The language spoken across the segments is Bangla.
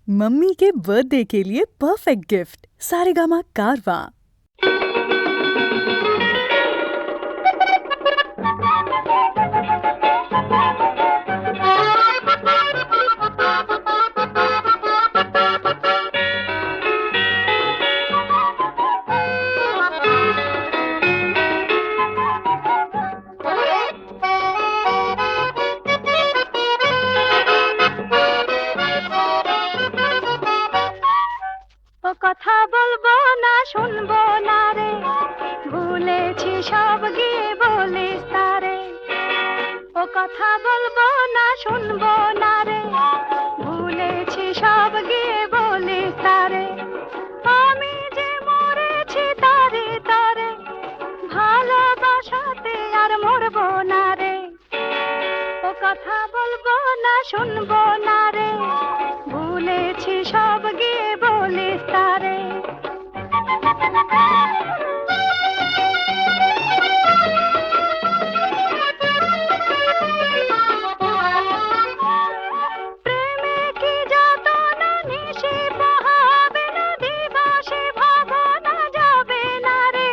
मम्मी के बर्थडे के लिए परफेक्ट गिफ्ट सारेगामा कारवां। কথা বলবো না শুনবো না রে, ভুলেছি সব গিয়ে বলিস তারে। ও কথা বলবো না শুনবো না রে, ভুলেছি সব গিয়ে বলিস তারে। আমি যে মরেছি তারে তারে, ভালোবাসাতে আর মরবো না রে। ও কথা বলবো না শুনবো না রে, ভুলেছি সব গিয়ে বলিস তারে। প্রেমে কি যাতনা নিশি পোহাবে না, দিবসে ভাবনা যাবে না রে।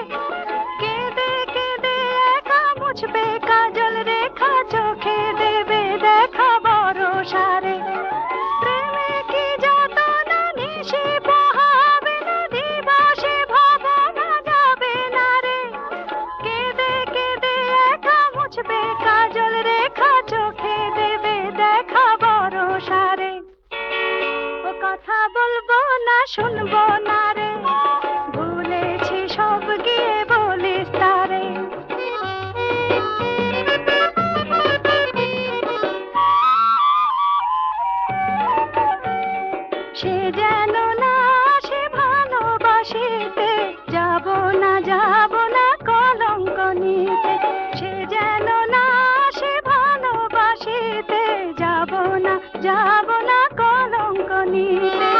কেঁদে কেঁদে একা মুছবে কাজল রেখা, চোখে দেবে দেখা ভরসা রে। প্রেমে কি যাতনা নিশি পোহাবে না, দিবসে ভাবনা যাবে না রে। কেঁদে কেঁদে একা মুছবে কাজল রেখা, চোখে দেবে দেখা ভরসা রে। ও কথা বলবো না শুনবো না রে, ভুলেছি সব গিয়ে বলিস তারে। সে যেন না সে ভালোবাসিতে, যাব না কলঙ্ক নিতে। সে যেন না সে ভালোবাসিতে, যাব না কলঙ্ক নিতে।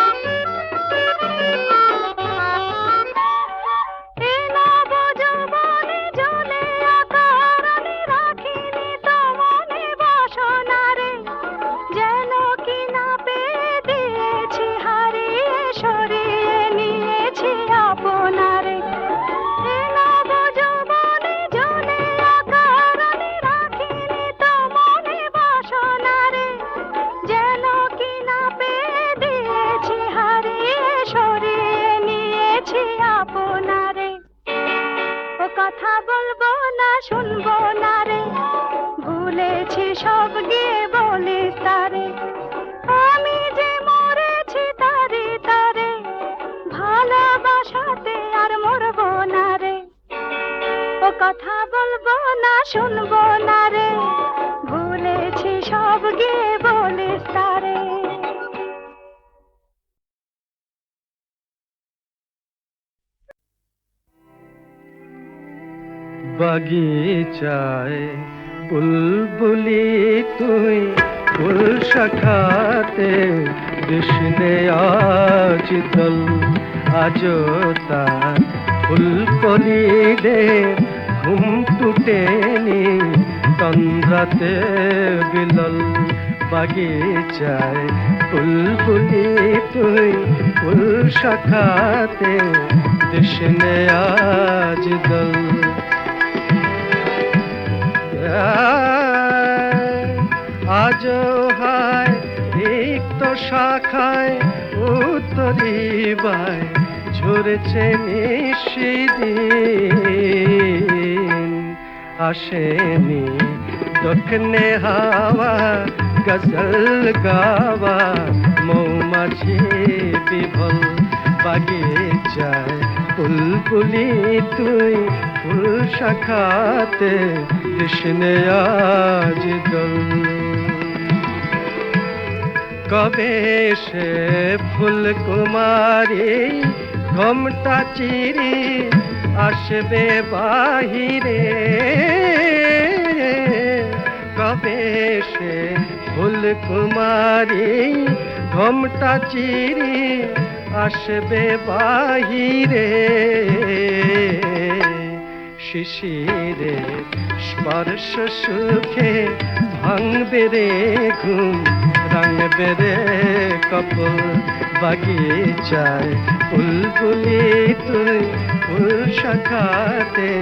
এ নবযৌবনে জ্বলে আকার আমি রাখিনি তো মনে বাসনা রে। যেন কি না পেয়ে দিয়েছি হারিয়ে, সরিয়ে নিয়েছি আপনারে। এ নবযৌবনে জ্বলে আকার আমি রাখিনি তো মনে বাসনা রে। যেন কি না পেয়ে দিয়েছি হারিয়ে, সরিয়ে নিয়েছি আপনারে। ও কথা বলবো না শুনবো না রে, ভুলেছি সব গিয়ে বলিস তারে। আমি যে মরেছি তারে তারে, ভালোবাসাতে আর মরবো না রে। ও কথা বলবো না শুনবো না রে, ভুলেছি সব গিয়ে বলিস তারে। বাগিচায় বুলবুলি তুই, ফুল শাখাতে কৃষ্ণে আজ দল। আজো তার ফুলকলিদের ঘুম টুটেনি, তন্দ্রাতে বিলল। বাগিচায় বুলবুলি তুই, ফুল শাখাতে কৃষ্ণে আজ দল। আজও হায় রিক্ত শাখায় উত্তরিবায় ঝরেছে নিশিদিন। আসেনি দক্ষিণে হাওয়া গজল গাওয়া, মৌমাছি বিভল। বাগিচায় বুলবুলি তুই, ফুল শাখাতে কৃষ্ণে আজ দল। কবে সে ফুল কুমারী ঘোমটা চিরি আসবে বাহিরে। কবে সে ফুল কুমারী ঘোমটা চিরি আসবে বাহিরে। শিশিরে স্পর্শ সুখে ভাঙবে রে ঘুম, রাঙবে রে কপল বাগিচায় বুলবুলি তুই ফুল শাখাতে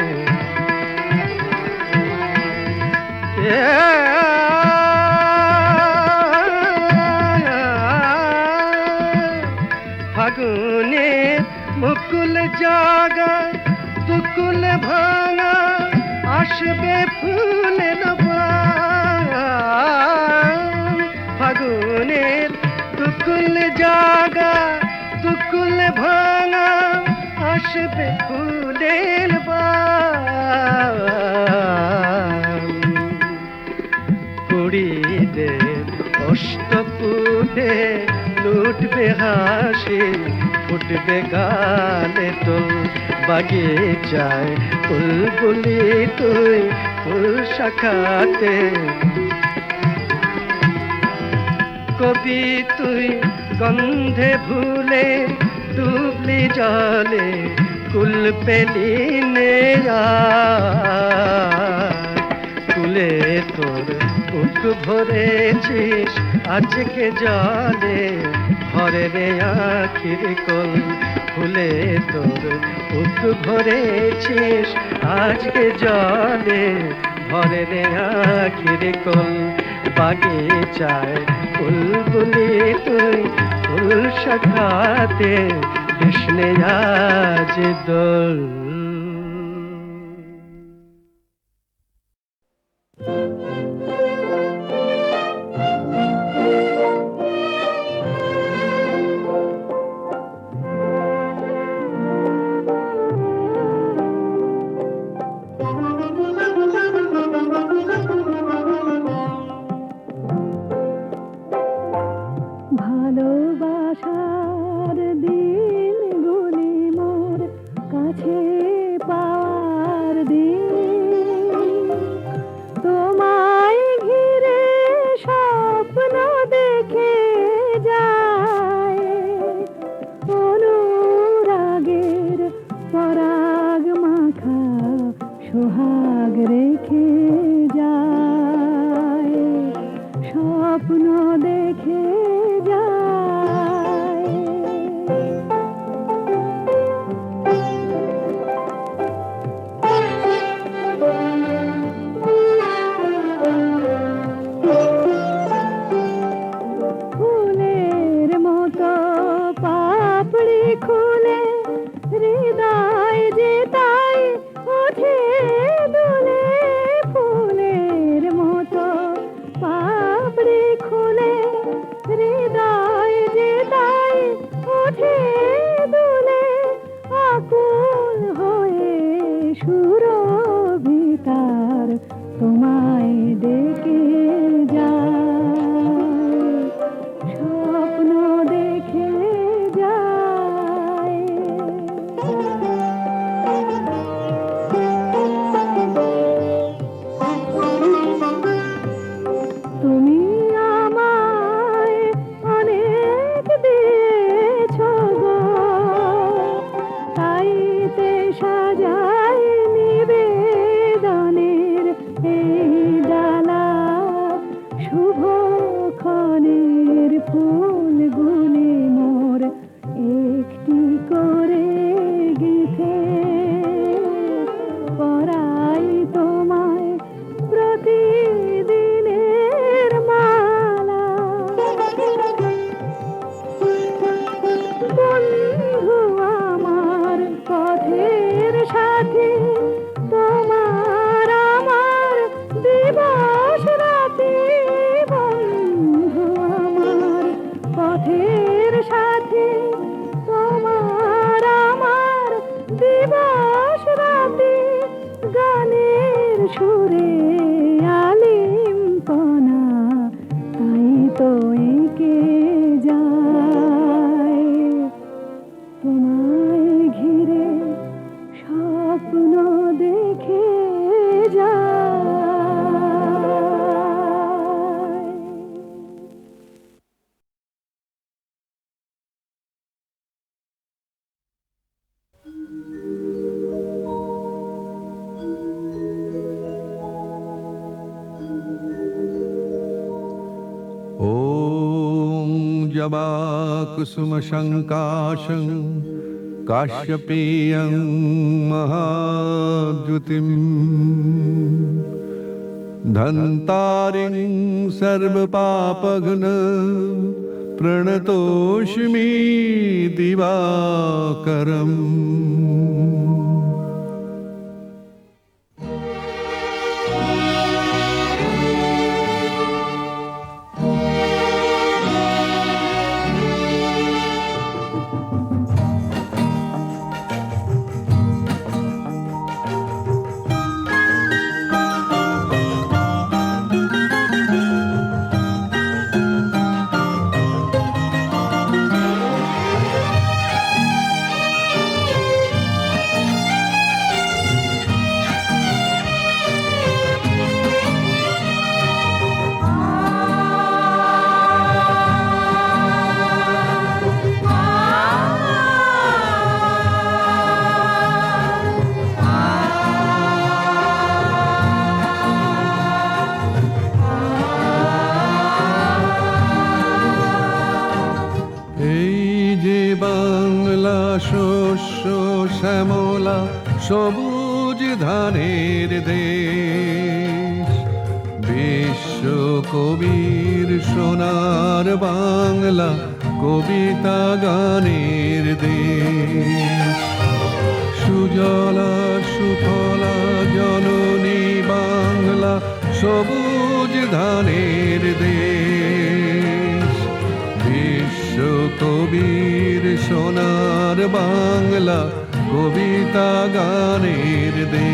ফাগুনে মুকুল জাগা দুকুল ভাঙা আসবে ফুলের বান। ফাগুনের দুকুল জাগা দুকুল ভাঙা আসবে ফুলের বান। কুড়িদের অষ্টপুটে লুটবে হাসি ফুটবে গানে তোল বাগিচায় বুলবুলি তুই ফুল শাখাতে কবি তুই গন্ধে ভুলে ডুবলি জলে কুল পেলি নে কুলে তোর বুক ভরেছিস আজকে জলে ভরে রে আখির কোল ফুলে তোর বুক ভরেছিস আজকে জলে ভরে রে আখির কোল বাগিচায় বুলবুলি তুই ফুল শাখাতে কৃষ্ণে আজ দোল। ভালোবাসার দিনগুলি মোর কাছে পাওয়ার দিন, তোমায় ঘিরে স্বপ্ন দেখে যায়, অনুরাগের পরাগ মাখা সোহাগ রেখে যায়, স্বপ্ন দেখে ফুলের মতো পাপড়ি খুলে হৃদয় যে তাই ওঠে দুলে, ফুলের মতো পাপড়ি খুলে হৃদয় যে তাই ওঠে দুলে, আকুল হয়ে সুরভিতার তোমায় ডেকে যায়, স্বপ্ন দেখে যায়। তুমি আমায় অনেক দিয়েছো গো, তাইতে সাজাই নিবেদনের এই ডালা, শুভ ক্ষণের ফুলগুলি মোর একটি করে গিথে পরাই তোমায় প্রতিদিনের মালা। বন্ধু আমার পথের সাথী, তোমার আমার দিবস রাতি, বন্ধু আমার পথের সাথী, তোমার আমার দিবস রাতি, গানের সুরে আলিম পনা তাই তো একে যায়, তোমায় ঘিরে স্বপ্ন দেখে যায়। जवाकुसुमशङ्काशं काश्यपेयं महाद्युतिम् धन्तारिं सर्वपापघ्न प्रणतोऽस्मि दिवाकरम्। শস্য শ্যামলা সবুজ ধানের দেশ, বিশ্ব কবির সোনার বাংলা কবিতা গানের দেশ। সুজলা সুফলা জননী বাংলা সবুজ ধানের দেশ, বিশ্ব কবির সোনার বাংলা কবিতা গানের দেশ।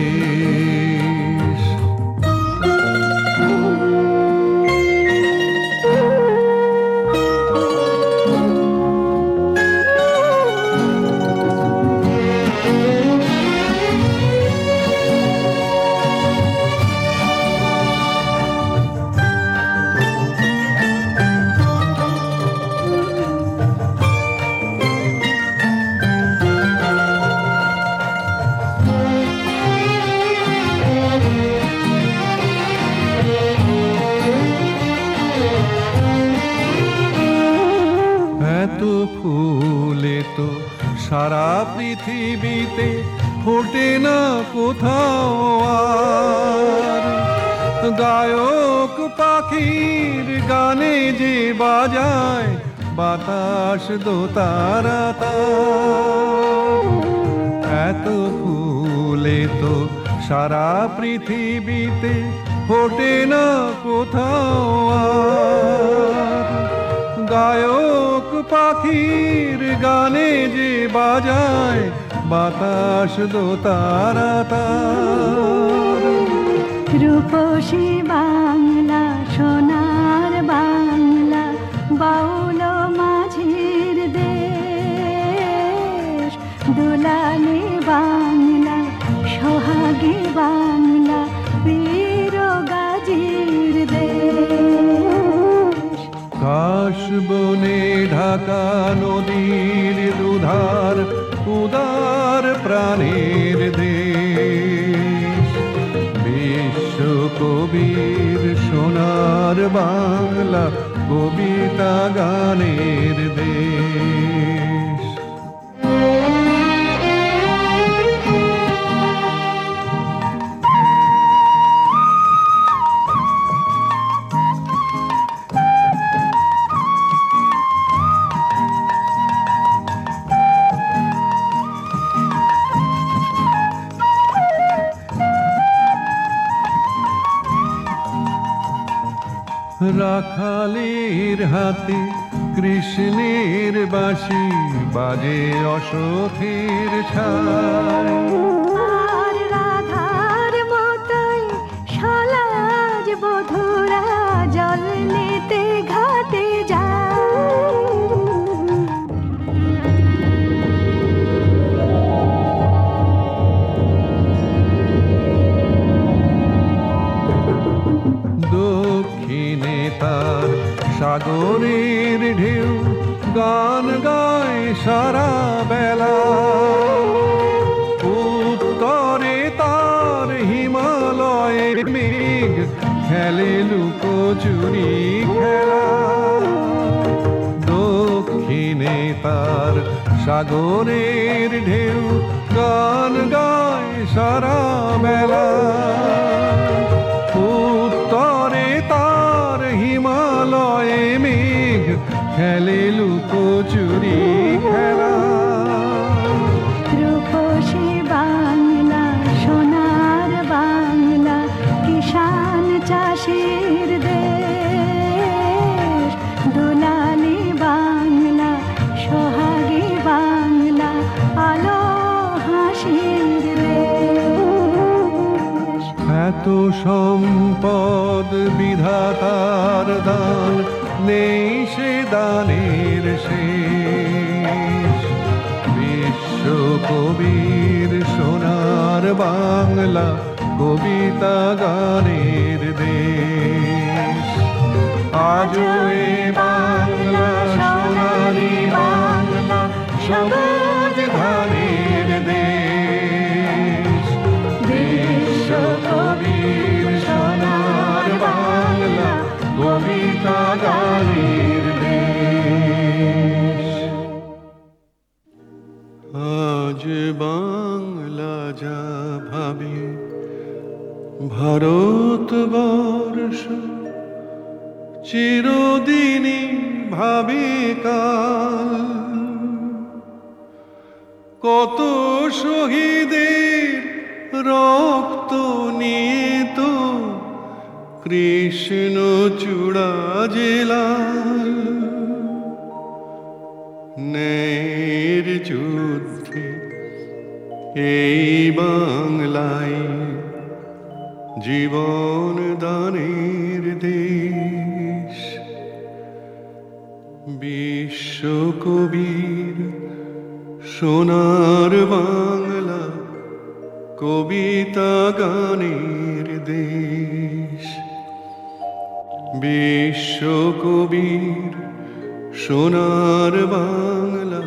ফুলে তো সারা পৃথিবীতে ফোটে না কোথাও আর, গায়ক পাখির গানে যে বাজায় বাতাস দোতারা তার। এত ফুলে তো সারা পৃথিবীতে ফোটে না কোথাও আর, গায়ক পাখির গানে যে বাজায় বাতাস দোতারা তার। রূপসী বাংলা সোনার বাংলা বাউল মাঝির দেশ, দুলালি বাংলা সোহাগী বাংলা বীর গাজীর দেশ। কাশ বনে ঢাকা নদীর দুধার উদার প্রাণের দেশ, বিশ্ব কবির সোনার বাংলা কবিতা গানের দেশ। রাখালের হাতে কৃষ্ণের বাঁশি বাজে অসথের ছায়, আর রাধার মতোই সলাজ বধুরা জল নিতে ঘাটে যায়। দক্ষিণে তার সাগরের ঢেউ গান গায় সারা বেলা, উত্তরে তার হিমালয়ের মেঘ খেলে লুকোচুরি খেলা। তার সাগরের ঢেউ গান গায় সারা বেলা। উত্তরে তার হিমালয়ে মেঘ খেলে লুকোচুরি খেলা। রূপসী বাংলা সোনার বাংলা কিষান চাষির দেশ। দুলালি বাংলা সোহাগী বাংলা আলো হাসির দেশ। এত সম্পদ বিধাতার দান, নেই সে দানের শেষ। বিশ্ব কবির সোনার বাংলা কবিতা গানের দেশ। আজও এ বাংলা সোনারি বাংলা সবুজ ধানের দেশ। বিশ্ব কবির সোনার বাংলা কবিতা গানের দেশ। আজ বাংলা যা ভাবে ভারতবর্ষ চিরদিনই ভাবে কাল। কত শহীদের রক্ত নিয়ে তো কৃষ্ণ চূড়া জেলাল। ন্যায়ের যুদ্ধে এই বাংলায় জীবন দানের দেশ। বিশ্ব কবির সোনার বাংলা কবিতা গানের দেশ। বিশ্ব কবির সোনার বাংলা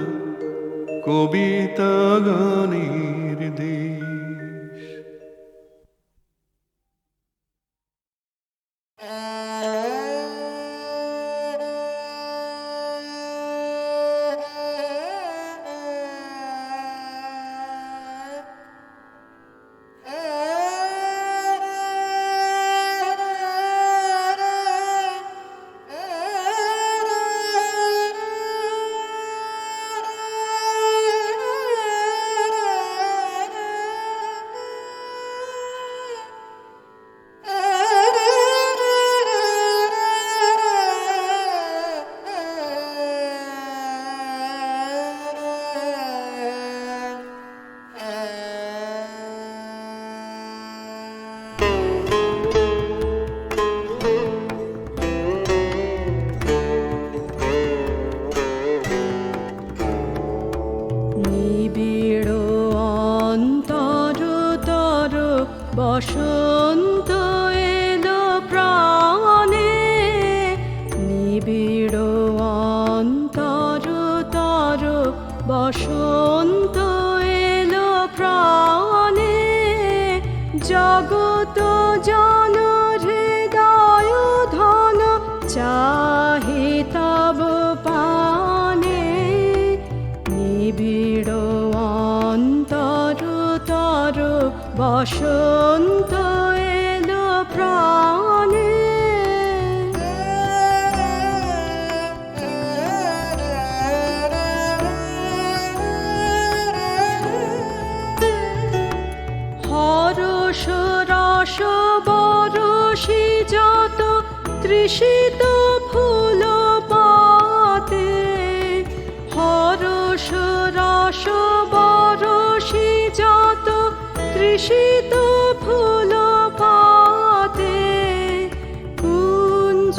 কবিতা গানের দেশ। বসন্ত এলো প্রাণে, নিবিড় অন্তর তর বসন্ত এলো প্রাণে। জগত জন হৃদয় ধন চাহে তব পানে, নিবিড় অন্তর তর বসন্ত এলো প্রাণে। হরষ রস বরষি যত তৃষিত ফুল পাতে, হরষ রস বরষি যত তৃষিত ফুল পাতে। কুঞ্জ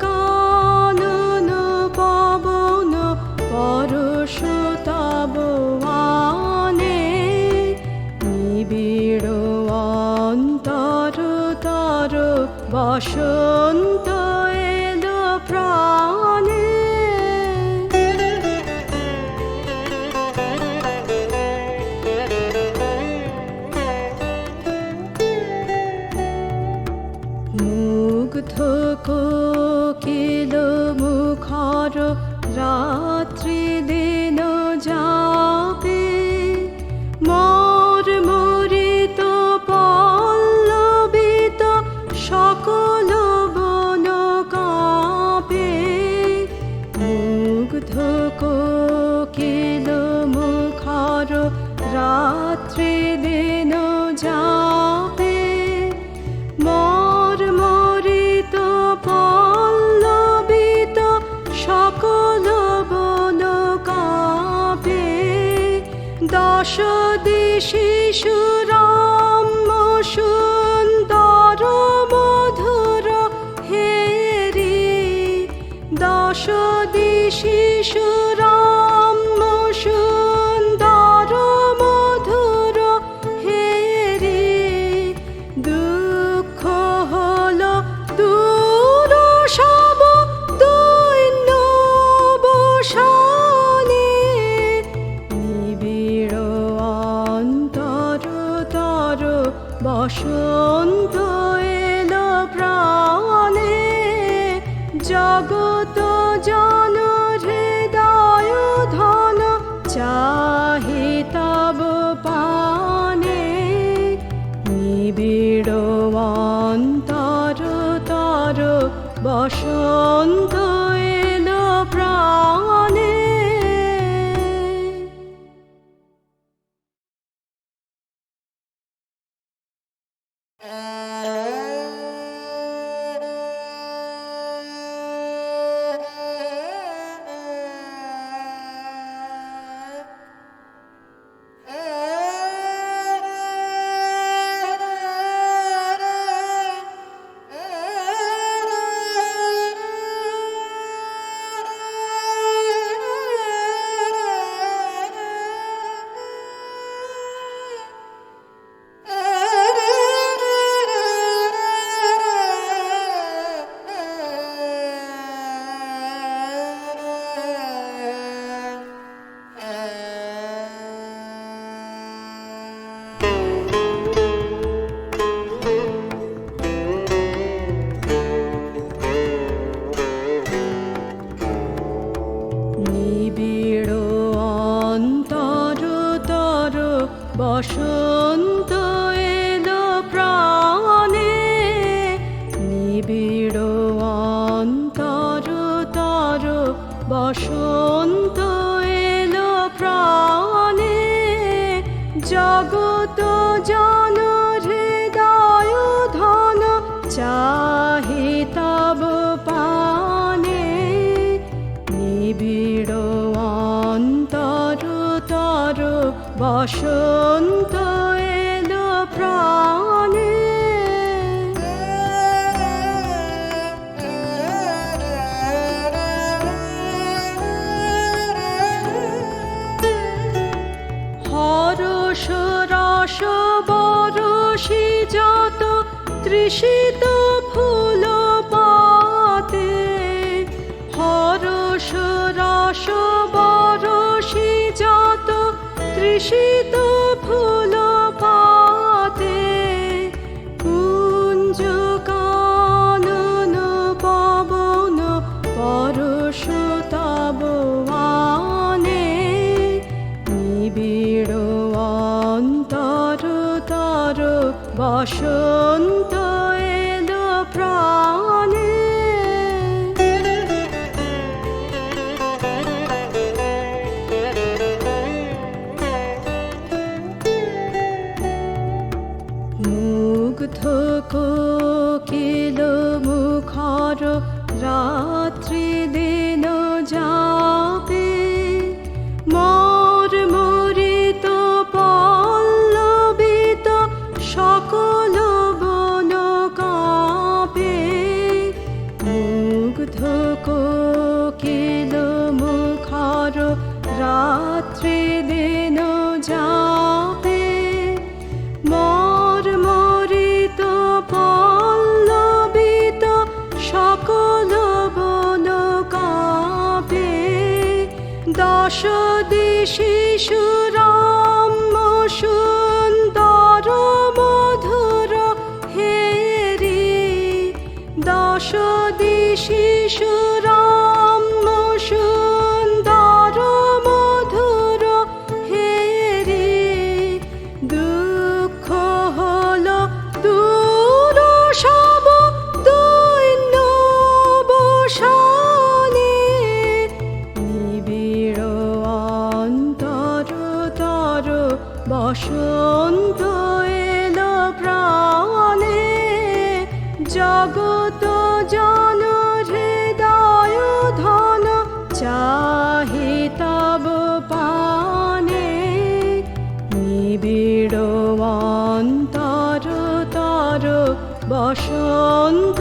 কানন পবন পরশ তব আনে, নিবিড় অন্তর তর বসন্ত এলো প্রাণে। মুগ্ধ কোকিল মুখর রাত্রি কোকিল মুখর রাত্রি দিন যাবে মর্মরিত পল্লবিত সকল বন কাঁপে দশ দিশি সুরম্য সুন্দর মধুর হেরি দশ দিশি সুরম্য সুন্দর মধুর হেরি দুঃখ হলো দূর সব দৈন্য বসানে নিবিড় অন্তর তর বসন্ত এলো প্রাণে জগত জন হৃদয় ধন চাহি তব পানে নিবিড় অন্তর তর বসন্ত এলো প্রাণে। নিবিড় অন্তর তর বসন্ত এলো প্রাণে নিবিড় অন্তর তর বসন্ত এলো প্রাণে জগত জন হৃদয় ধন চাহি তব পানে নিবিড় অন্তর তর বসন্ত এলো প্রাণে। হরষ রস বরষি যত তৃষিত ফুল পাতে হরষ রস বরষি যত তৃষিত ফুল পাতে কুঞ্জ কানন পবন পরশ তব আনে নিবিড় অন্তর তর বসন্ত এলো প্রাণে। মুগ্ধ কোকিল মুখর রাত্রি দিন যাবে মর্মরিত পল্লবিত সকল বন কাঁপে মুগ্ধ কোকিল মুখর রাত্রি দিন যাবে মর্মরিত পল্লবিত সকল বন কাঁপে দশ দিশি সুরম্য সুন্দর মধুর হেরি দশ দিশি সুরম্য সুন্দর মধুর হেরি দুঃখ হলো দূর সব দৈন্য বসানে নিবিড় জগত জন হৃদয় ধন চাহি তব পানে, নিবিড় অন্তর তর বসন্ত